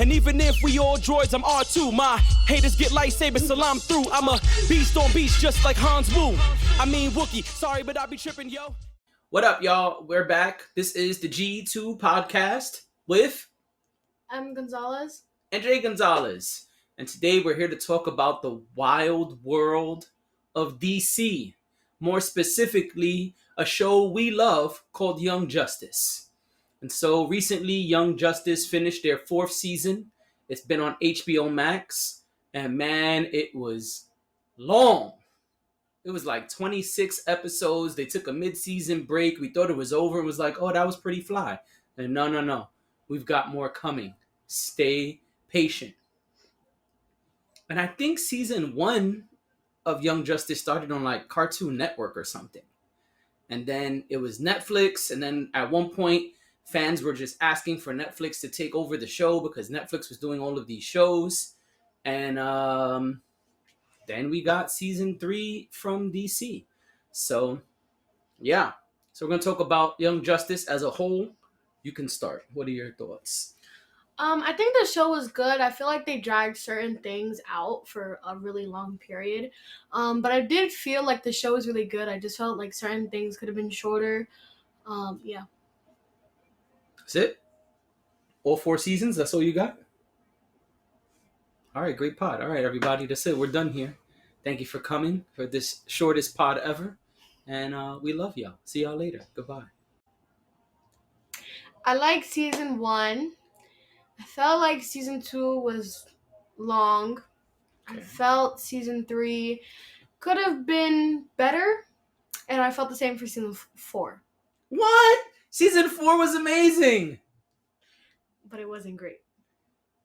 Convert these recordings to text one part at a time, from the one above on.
And even if we all droids, I'm R2. My haters get lightsabers, salam through. I'm a beast on beast, just like Hans Wu. I mean Wookie, sorry, but I be tripping, yo. What up, y'all? We're back. This is the G2 podcast with I'm Gonzalez. and Jay Gonzalez. And today we're here to talk about the wild world of DC. More specifically, a show we love called Young Justice. And so recently, Young Justice finished their 4th season. It's been on HBO Max. And man, it was long. It was like 26 episodes. They took a mid-season break. We thought it was over and was like, oh, that was pretty fly. And no. We've got more coming. Stay patient. And I think season 1 of Young Justice started on like Cartoon Network or something. And then it was Netflix. And then at one point, fans were just asking for Netflix to take over the show because Netflix was doing all of these shows. And then we got season 3 from DC. So, yeah. So we're going to talk about Young Justice as a whole. You can start. What are your thoughts? I think the show was good. I feel like they dragged certain things out for a really long period. But I did feel like the show was really good. I just felt like certain things could have been shorter. Yeah. That's it? All 4 seasons? That's all you got? All right, great pod. All right, everybody, that's it. We're done here. Thank you for coming for this shortest pod ever. And we love y'all. See y'all later. Goodbye. I like season 1. I felt like season 2 was long. Okay. I felt season 3 could have been better. And I felt the same for season 4. What? Season 4 was amazing. But it wasn't great.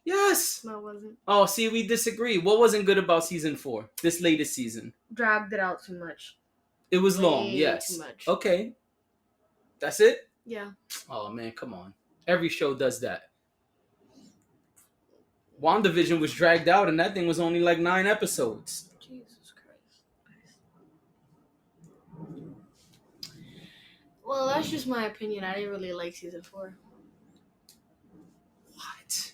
Yes. No, it wasn't. Oh, see, we disagree. What wasn't good about season 4? This latest season. Dragged it out too much. It was long, Way yes. too much. Okay. That's it? Yeah. Oh, man, come on. Every show does that. WandaVision was dragged out, and that thing was only like 9 episodes. Jesus Christ. Well, that's just my opinion. I didn't really like season 4. What?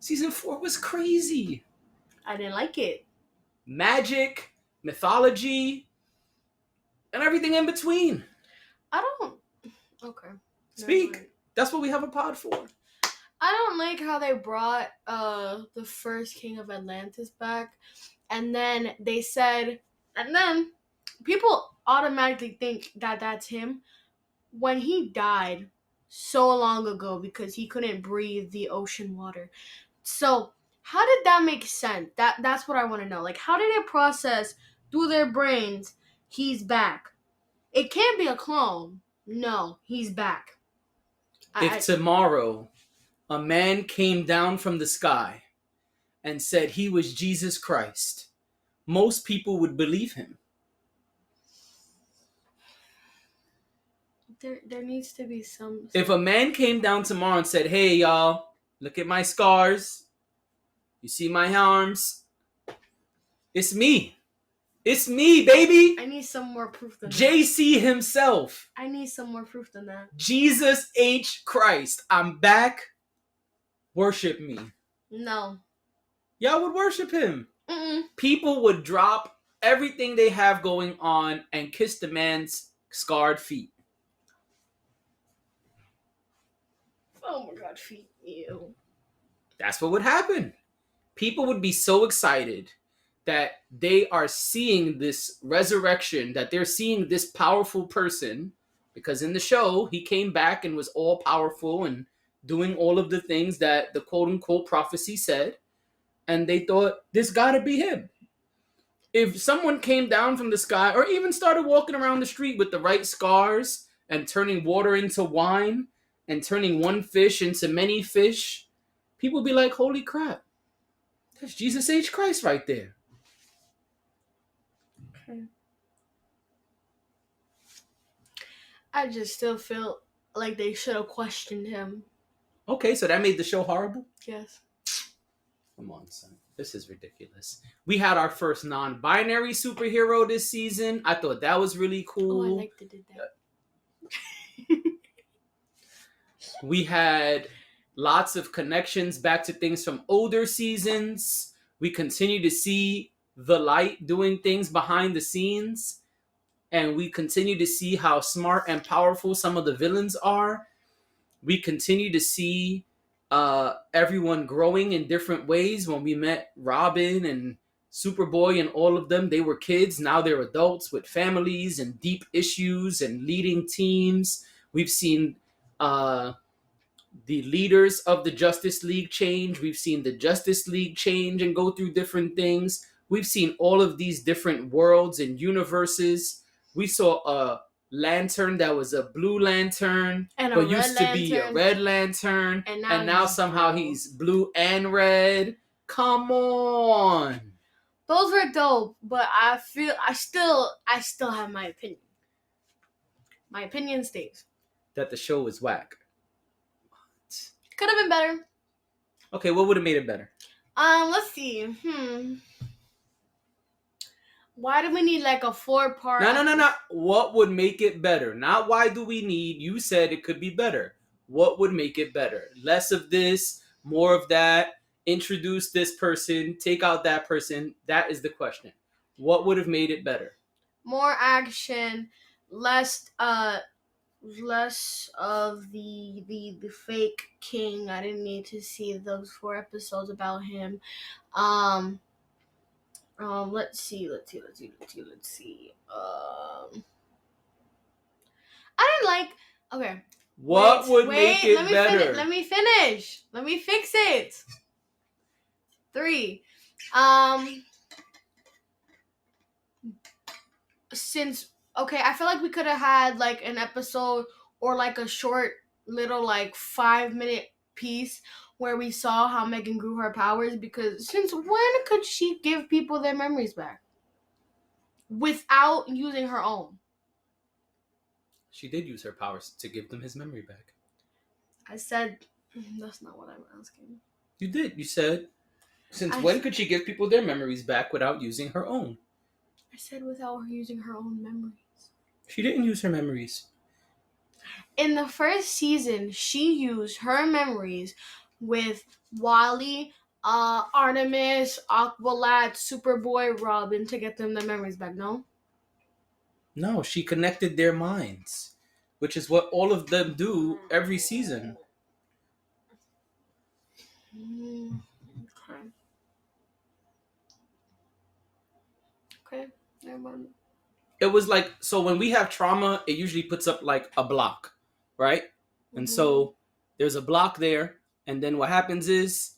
Season 4 was crazy. I didn't like it. Magic, mythology, and everything in between. I don't... Okay. Speak. Never mind. That's what we have a pod for. I don't like how they brought the first king of Atlantis back. And then they said... And then people automatically think that that's him when he died so long ago because he couldn't breathe the ocean water. So, how did that make sense? That's what I want to know. Like, how did it process through their brains, he's back? It can't be a clone. No, he's back. If tomorrow a man came down from the sky and said he was Jesus Christ, most people would believe him. There needs to be some... If a man came down tomorrow and said, hey, y'all, look at my scars. You see my arms? It's me. It's me, baby. I need some more proof than that. JC himself. I need some more proof than that. Jesus H. Christ. I'm back. Worship me. No. Y'all would worship him. Mm-mm. People would drop everything they have going on and kiss the man's scarred feet. Oh my god, feet. Ew. That's what would happen. People would be so excited that they are seeing this resurrection, that they're seeing this powerful person, because in the show, he came back and was all powerful and doing all of the things that the quote-unquote prophecy said, and they thought, this gotta be him. If someone came down from the sky, or even started walking around the street with the right scars, and turning water into wine, and turning one fish into many fish, people would be like, holy crap, that's Jesus H. Christ right there. Okay. I just still feel like they should have questioned him. Okay, so that made the show horrible? Yes. Come on, son. This is ridiculous. We had our first non-binary superhero this season. I thought that was really cool. Oh, I like to do that. We had Lots of connections back to things from older seasons. We continue to see the light doing things behind the scenes. And we continue to see how smart and powerful some of the villains are. We continue to see everyone growing in different ways. When we met Robin and Superboy and all of them, they were kids. Now they're adults with families and deep issues and leading teams. We've seen the leaders of the Justice League change. We've seen the Justice League change and go through different things. We've seen all of these different worlds and universes. We saw a Lantern that was a blue lantern, And a but red used to be a lantern. red lantern, And and now now he's somehow blue. he's blue and red. Come on. Those were dope, but I still have my opinion. My opinion stays. That the show is whack. Could have been better. Okay, what would have made it better? Let's see. Why do we need like a 4-part? No. What would make it better? Not why do we need. You said it could be better. What would make it better? Less of this, more of that. Introduce this person, take out that person. That is the question. What would have made it better? More action, less of the fake king. I didn't need to see those 4 episodes about him. Let's see. I didn't like. Okay. What would make it let me better? Let me finish. Let me fix it. 3. Since I feel like we could have had like an episode or like a short little like 5-minute piece where we saw how Megan grew her powers, because since when could she give people their memories back without using her own? She did use her powers to give them his memory back. I said that's not what I'm asking. You did. You said, when could she give people their memories back without using her own? I said without her using her own memories. She didn't use her memories. In the first season, she used her memories with Wally, Artemis, Aqualad, Superboy, Robin to get them their memories back, no? No, she connected their minds, which is what all of them do every season. Okay. Never mind. It was like, so when we have trauma, it usually puts up like a block, right? And so there's a block there. And then what happens is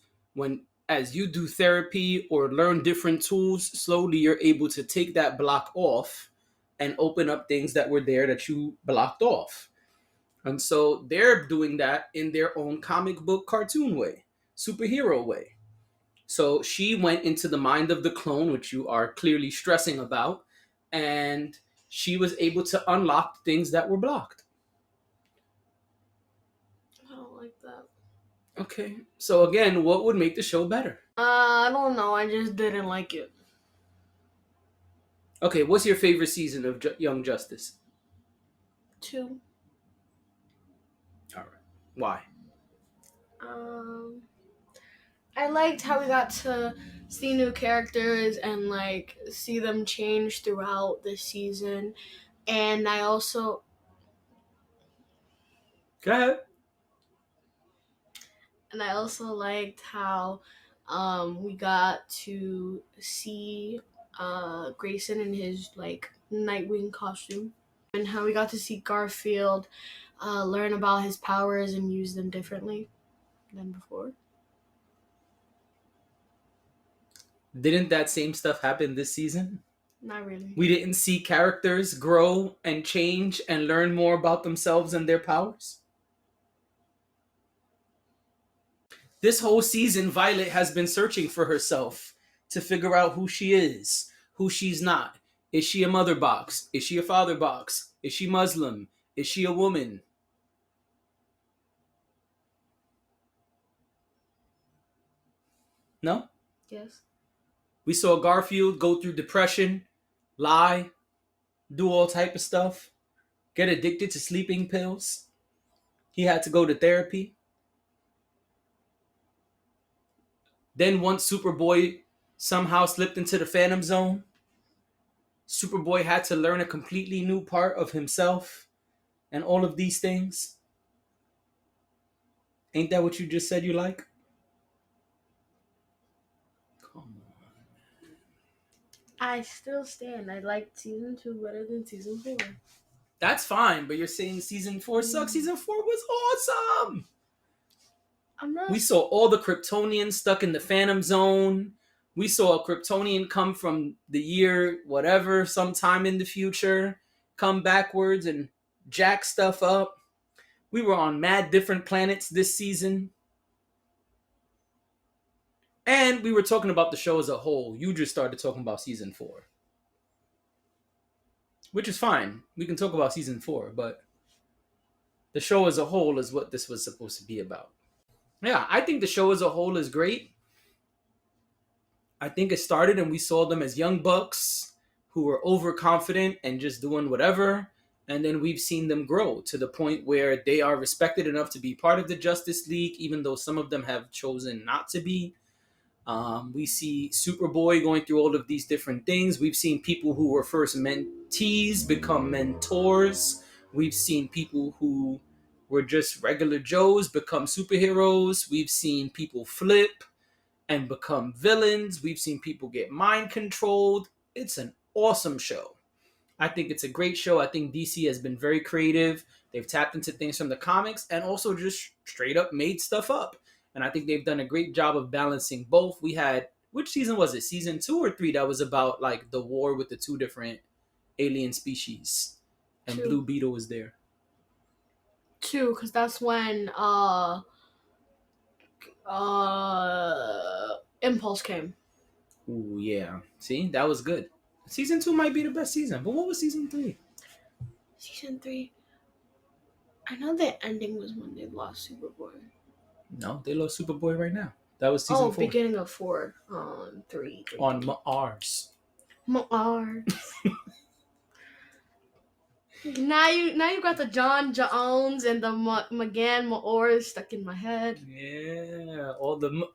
as you do therapy or learn different tools, slowly you're able to take that block off and open up things that were there that you blocked off. And so they're doing that in their own comic book cartoon way, superhero way. So she went into the mind of the clone, which you are clearly stressing about, and she was able to unlock things that were blocked. I don't like that. Okay. So again, what would make the show better? I don't know. I just didn't like it. Okay, what's your favorite season of Young Justice? 2. All right. Why? I liked how we got to see new characters and like see them change throughout the season, and I also Go ahead. And I also liked how we got to see Grayson in his like Nightwing costume, and how we got to see Garfield learn about his powers and use them differently than before. Didn't that same stuff happen this season? Not really. We didn't see characters grow and change and learn more about themselves and their powers? This whole season, Violet has been searching for herself to figure out who she is, who she's not. Is she a mother box? Is she a father box? Is she Muslim? Is she a woman? No? Yes. We saw Garfield go through depression, lie, do all type of stuff, get addicted to sleeping pills. He had to go to therapy. Then once Superboy somehow slipped into the Phantom Zone, Superboy had to learn a completely new part of himself and all of these things. Ain't that what you just said you like? Come on. I still stand. I liked season 2 better than season 4. That's fine, but you're saying season 4 sucks. Season 4 was awesome. I'm not. We saw all the Kryptonians stuck in the Phantom Zone. We saw a Kryptonian come from the year whatever, sometime in the future, come backwards and jack stuff up. We were on mad different planets this season. And we were talking about the show as a whole. You just started talking about season 4. Which is fine. We can talk about season 4, but the show as a whole is what this was supposed to be about. Yeah, I think the show as a whole is great. I think it started and we saw them as young bucks who were overconfident and just doing whatever. And then we've seen them grow to the point where they are respected enough to be part of the Justice League, even though some of them have chosen not to be. We see Superboy going through all of these different things. We've seen people who were first mentees become mentors. We've seen people who were just regular Joes become superheroes. We've seen people flip and become villains. We've seen people get mind controlled. It's an awesome show. I think it's a great show. I think DC has been very creative. They've tapped into things from the comics and also just straight up made stuff up. And I think they've done a great job of balancing both. We had, which season was it? Season 2 or 3 that was about like the war with the 2 different alien species. And 2. Blue Beetle was there. 2, because that's when Impulse came. Ooh, yeah. See, that was good. Season 2 might be the best season. But what was season 3? Season 3. I know the ending was when they lost Superboy. No, they lost Superboy right now. That was season 4. Beginning of 4. 3. On Mars. Mars. Now you got the John Jones and the McGann Maor stuck in my head. Yeah, all the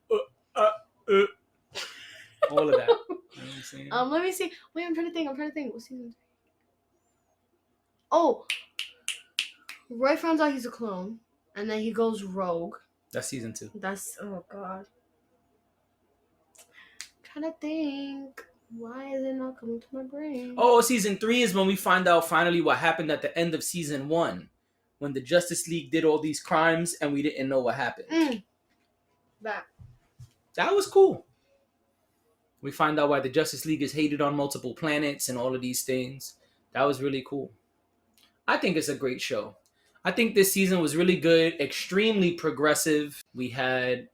all of that. You know what I'm saying? Let me see. Wait, I'm trying to think. What season 3? Oh, Roy finds out he's a clone, and then he goes rogue. That's season 2. That's oh god. I'm trying to think. Why is it not coming to my brain? Oh, season 3 is when we find out finally what happened at the end of season 1, when the Justice League did all these crimes and we didn't know what happened. That was cool. We find out why the Justice League is hated on multiple planets and all of these things. That was really cool. I think it's a great show. I think this season was really good, extremely progressive. We had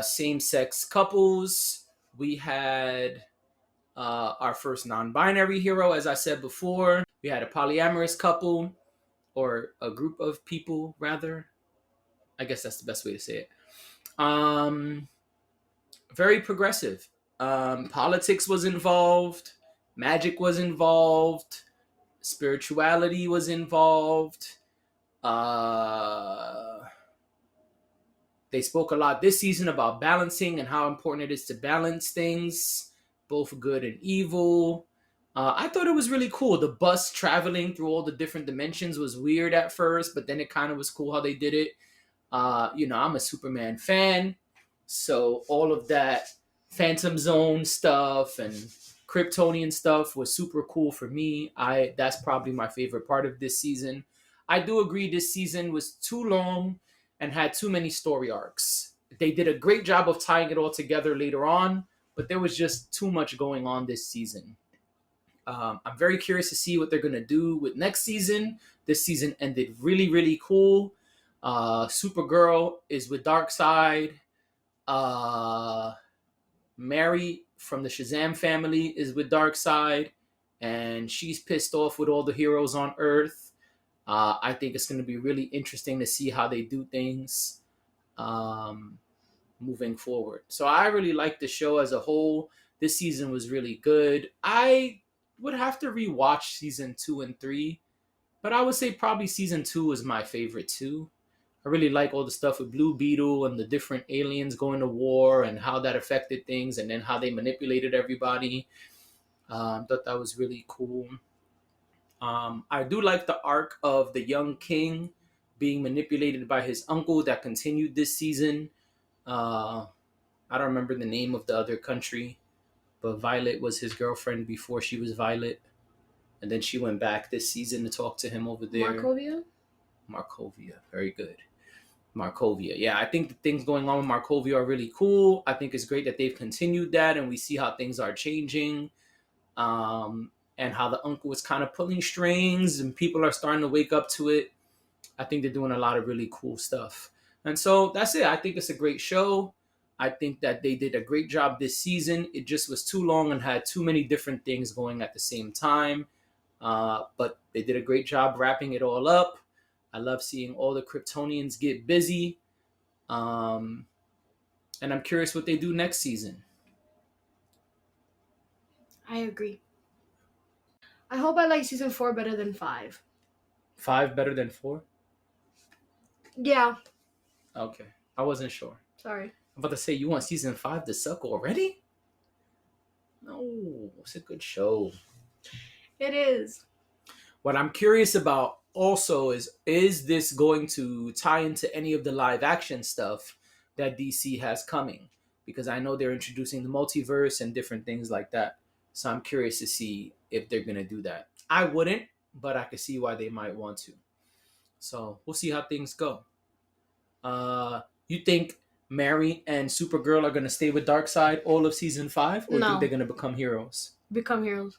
same-sex couples. We had our first non-binary hero, as I said before. We had a polyamorous couple, or a group of people, rather. I guess that's the best way to say it. Very progressive. Politics was involved. Magic was involved. Spirituality was involved. They spoke a lot this season about balancing and how important it is to balance things, both good and evil. I thought it was really cool. The bus traveling through all the different dimensions was weird at first, but then it kind of was cool how they did it. I'm a Superman fan, so all of that Phantom Zone stuff and Kryptonian stuff was super cool for me. That's probably my favorite part of this season. I do agree this season was too long and had too many story arcs. They did a great job of tying it all together later on, but there was just too much going on this season. I'm very curious to see what they're going to do with next season. This season ended really, really cool. Supergirl is with Darkseid. Mary from the Shazam family is with Darkseid, and she's pissed off with all the heroes on Earth. I think it's going to be really interesting to see how they do things moving forward. So I really like the show as a whole. This season was really good. I would have to rewatch season 2 and 3, but I would say probably season 2 is my favorite too. I really like all the stuff with Blue Beetle and the different aliens going to war and how that affected things, and then how they manipulated everybody. Thought that was really cool. I do like the arc of the young king being manipulated by his uncle that continued this season. I don't remember the name of the other country, but Violet was his girlfriend before she was Violet. And then she went back this season to talk to him over there. Markovia? Markovia. Very good. Markovia. Yeah, I think the things going on with Markovia are really cool. I think it's great that they've continued that and we see how things are changing. And how the uncle is kind of pulling strings and people are starting to wake up to it. I think they're doing a lot of really cool stuff. And so that's it. I think it's a great show. I think that they did a great job this season. It just was too long and had too many different things going at the same time. But they did a great job wrapping it all up. I love seeing all the Kryptonians get busy. And I'm curious what they do next season. I agree. I hope I like season 4 better than 5. 5 better than 4? Yeah. Okay. I wasn't sure. Sorry. I'm about to say, you want season 5 to suck already? No, it's a good show. It is. What I'm curious about also is this going to tie into any of the live action stuff that DC has coming? Because I know they're introducing the multiverse and different things like that. So I'm curious to see if they're going to do that. I wouldn't, but I could see why they might want to. So we'll see how things go. You think Mary and Supergirl are going to stay with Darkseid all of season 5? Or No. think they're going to become heroes? Become heroes.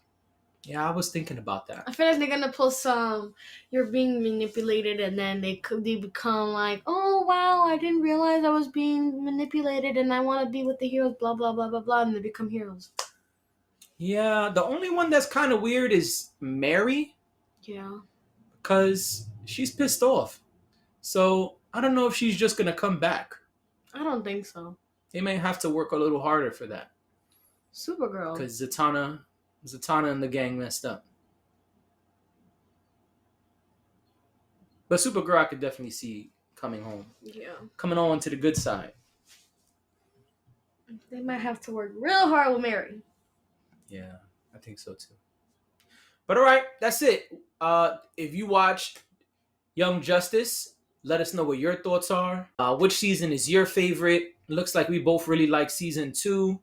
Yeah, I was thinking about that. I feel like they're gonna pull some you're being manipulated and then they become like, oh wow, I didn't realize I was being manipulated and I wanna be with the heroes, blah blah blah blah blah, and they become heroes. Yeah, the only one that's kind of weird is Mary. Yeah. Because she's pissed off. So I don't know if she's just going to come back. I don't think so. They may have to work a little harder for that. Supergirl. Because Zatanna and the gang messed up. But Supergirl I could definitely see coming home. Yeah. Coming on to the good side. They might have to work real hard with Mary. Yeah, I think so too. But all right, that's it. If you watched Young Justice, let us know what your thoughts are. Which season is your favorite? Looks like we both really like season 2.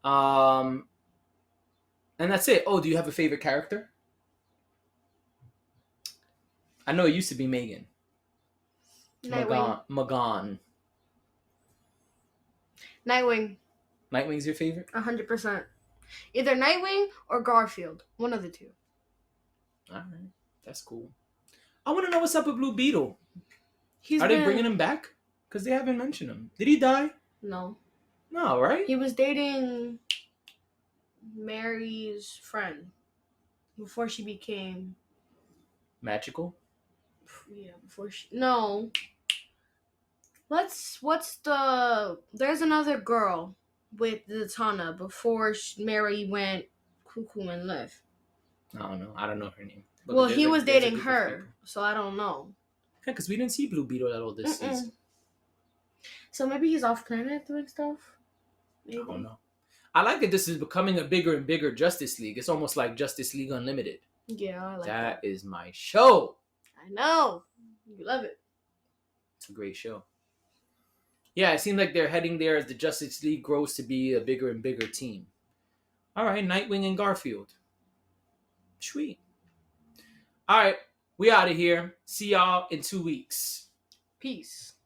And that's it. Oh, do you have a favorite character? I know it used to be Megan. Nightwing. Magan. Nightwing. Nightwing's your favorite? 100%. Either Nightwing or Garfield. One of the two. All right. That's cool. I want to know what's up with Blue Beetle. Are They they bringing him back? Because they haven't mentioned him. Did he die? No. No, right? He was dating Mary's friend before she became. Magical? Yeah, before she. No. There's another girl with Zatanna before Mary went cuckoo and left. I don't know. I don't know her name. But Well, there's he a- was there's a dating group of her, people. so I don't know. Yeah, because we didn't see Blue Beetle at all this season. So maybe he's off planet doing stuff? I don't know. I like that this is becoming a bigger and bigger Justice League. It's almost like Justice League Unlimited. Yeah, I like that. That is my show. I know. You love it. It's a great show. Yeah, it seems like they're heading there as the Justice League grows to be a bigger and bigger team. All right, Nightwing and Garfield. Sweet. All right, we out of here. See y'all in 2 weeks. Peace.